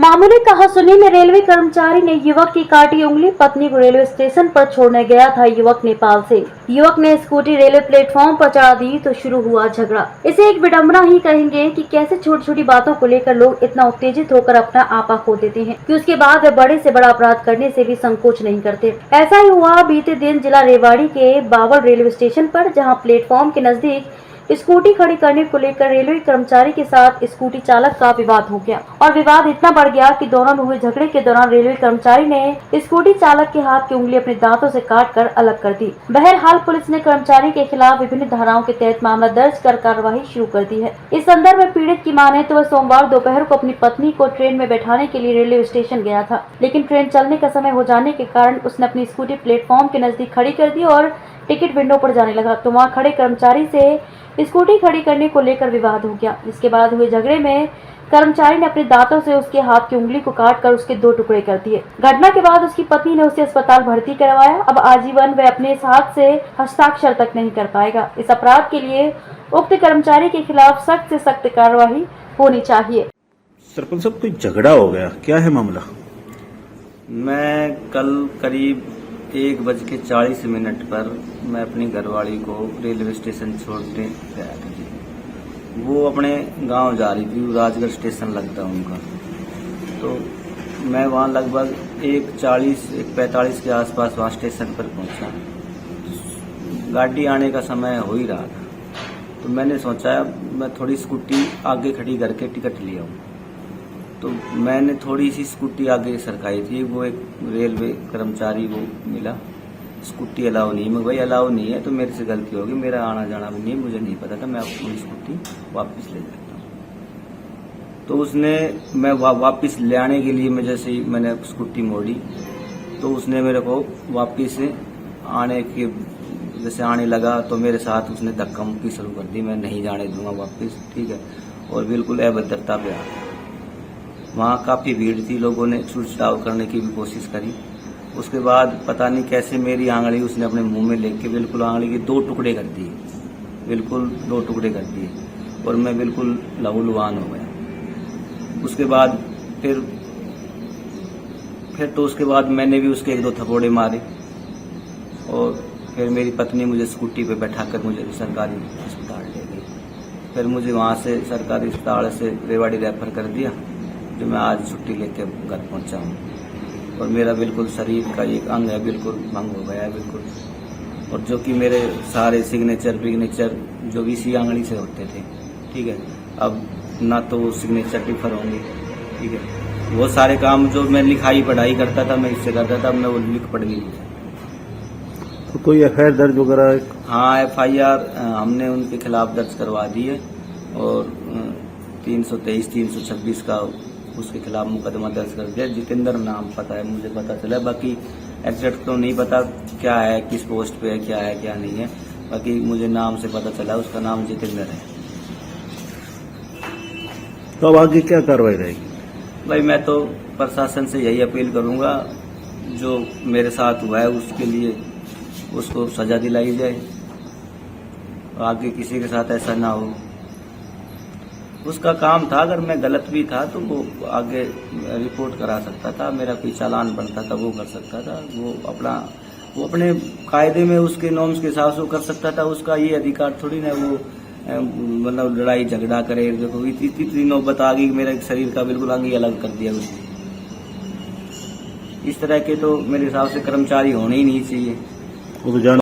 मामूली कहासुनी में रेलवे कर्मचारी ने युवक की काटी उंगली। पत्नी को रेलवे स्टेशन पर छोड़ने गया था युवक नेपाल से। युवक ने स्कूटी रेलवे प्लेटफॉर्म पर चढ़ा दी तो शुरू हुआ झगड़ा। इसे एक विडंबना ही कहेंगे कि कैसे छोटी छोटी बातों को लेकर लोग इतना उत्तेजित होकर अपना आपा खो देते हैं कि उसके बाद वे बड़े से बड़ा अपराध करने से भी संकोच नहीं करते। ऐसा ही हुआ बीते दिन जिला रेवाड़ी के बावल रेलवे स्टेशन पर, जहाँ प्लेटफॉर्म के नजदीक स्कूटी खड़ी करने को लेकर रेलवे कर्मचारी के साथ स्कूटी चालक का विवाद हो गया और विवाद इतना बढ़ गया कि दोनों में हुए झगड़े के दौरान रेलवे कर्मचारी ने स्कूटी चालक के हाथ की उंगली अपने दांतों से काटकर अलग कर दी। बहरहाल पुलिस ने कर्मचारी के खिलाफ विभिन्न धाराओं के तहत मामला दर्ज कर कार्रवाई शुरू कर दी है। इस संदर्भ में पीड़ित की माने तो वह सोमवार दोपहर को अपनी पत्नी को ट्रेन में बैठाने के लिए रेलवे स्टेशन गया था, लेकिन ट्रेन चलने का समय हो जाने के कारण उसने अपनी स्कूटी प्लेटफॉर्म के नजदीक खड़ी कर दी और टिकट विंडो पर जाने लगा तो वहां खड़े कर्मचारी से स्कूटी खड़ी करने को लेकर विवाद हो गया। इसके बाद हुए झगड़े में कर्मचारी ने अपने दांतों से उसके हाथ की उंगली को काटकर उसके 2 टुकड़े कर दिए। घटना के बाद उसकी पत्नी ने उसे अस्पताल भर्ती करवाया। अब आजीवन वह अपने हाथ से हस्ताक्षर तक नहीं कर पाएगा। इस अपराध के लिए उक्त कर्मचारी के खिलाफ सख्त से सख्त कार्रवाई होनी चाहिए। सरपंच साहब, कोई झगड़ा हो गया, क्या है मामला? मैं कल करीब 1:40 पर मैं अपनी घरवाली को रेलवे स्टेशन छोड़ने गया था जी। वो अपने गांव जा रही थी, राजगढ़ स्टेशन लगता उनका। तो मैं वहां लगभग 1:45 के आसपास वहां स्टेशन पर पहुंचा। गाड़ी आने का समय हो ही रहा था, तो मैंने सोचा मैं थोड़ी स्कूटी आगे खड़ी करके टिकट लिया हूँ। तो मैंने थोड़ी सी स्कूटी आगे सरकाई थी। वो एक रेलवे कर्मचारी वो मिला, स्कूटी अलाउ नहीं। मैं भाई अलाउ नहीं है तो मेरे से गलती होगी, मेरा आना जाना भी नहीं, मुझे नहीं पता था, मैं अपनी स्कूटी वापस ले जाता हूँ। तो उसने मैं वापस ले आने के लिए मैं जैसे ही मैंने स्कूटी मोड़ी तो उसने मेरे को वापस आने के जैसे आने लगा तो मेरे साथ उसने धक्का मुक्की शुरू कर दी। मैं नहीं जाने दूंगा वापस, ठीक है, और बिल्कुल अभद्रता पे आ गया। वहाँ काफ़ी भीड़ थी, लोगों ने छुड़छाड़ करने की भी कोशिश करी। उसके बाद पता नहीं कैसे मेरी आंगली उसने अपने मुंह में लेके बिल्कुल आंगली के 2 टुकड़े कर दिए, बिल्कुल 2 टुकड़े कर दिए और मैं बिल्कुल लहूलुहान हो गया। उसके बाद फिर तो उसके बाद मैंने भी उसके 1-2 थप्पड़े मारे और फिर मेरी पत्नी मुझे स्कूटी पे बैठाकर मुझे सरकारी अस्पताल ले गई। फिर मुझे वहाँ से सरकारी अस्पताल से रेवाड़ी रेफर कर दिया, जो मैं आज छुट्टी लेके घर पहुंचा हूँ। और मेरा बिल्कुल शरीर का एक अंग है बिल्कुल भंग हो गया है बिल्कुल। और जो कि मेरे सारे सिग्नेचर जो इसी आंगली से होते थे, ठीक है, अब ना तो सिग्नेचर डिफर होंगे, ठीक है। वो सारे काम जो मैं लिखाई पढ़ाई करता था मैं इससे करता था, मैं वो लिख पढ़ नहीं था। तो कोई एफआईआर दर्ज वगैरह? हाँ, एफआईआर हमने उनके खिलाफ दर्ज करवा दी है और 323, 326 का उसके खिलाफ मुकदमा दर्ज कर दिया। जितेंद्र नाम पता है, मुझे पता चला, बाकी एग्जैक्ट तो नहीं पता क्या है, किस पोस्ट पे है, क्या नहीं है, बाकी मुझे नाम से पता चला उसका नाम जितेंद्र है। तो अब आगे क्या कार्रवाई रहेगी? भाई मैं तो प्रशासन से यही अपील करूंगा, जो मेरे साथ हुआ है उसके लिए उसको सजा दिलाई जाए, आगे किसी के साथ ऐसा ना हो। उसका काम था, अगर मैं गलत भी था तो वो आगे रिपोर्ट करा सकता था, मेरा कोई चालान बनता था वो कर सकता था, वो अपने कायदे में उसके नॉर्म्स के हिसाब से वो कर सकता था। उसका ये अधिकार थोड़ी ना वो मतलब लड़ाई झगड़ा करे। देखो इतनी नौबत आ गई, मेरे शरीर का बिल्कुल अंग ही अलग कर दिया उसने। इस तरह के तो मेरे हिसाब से कर्मचारी होने ही नहीं चाहिए।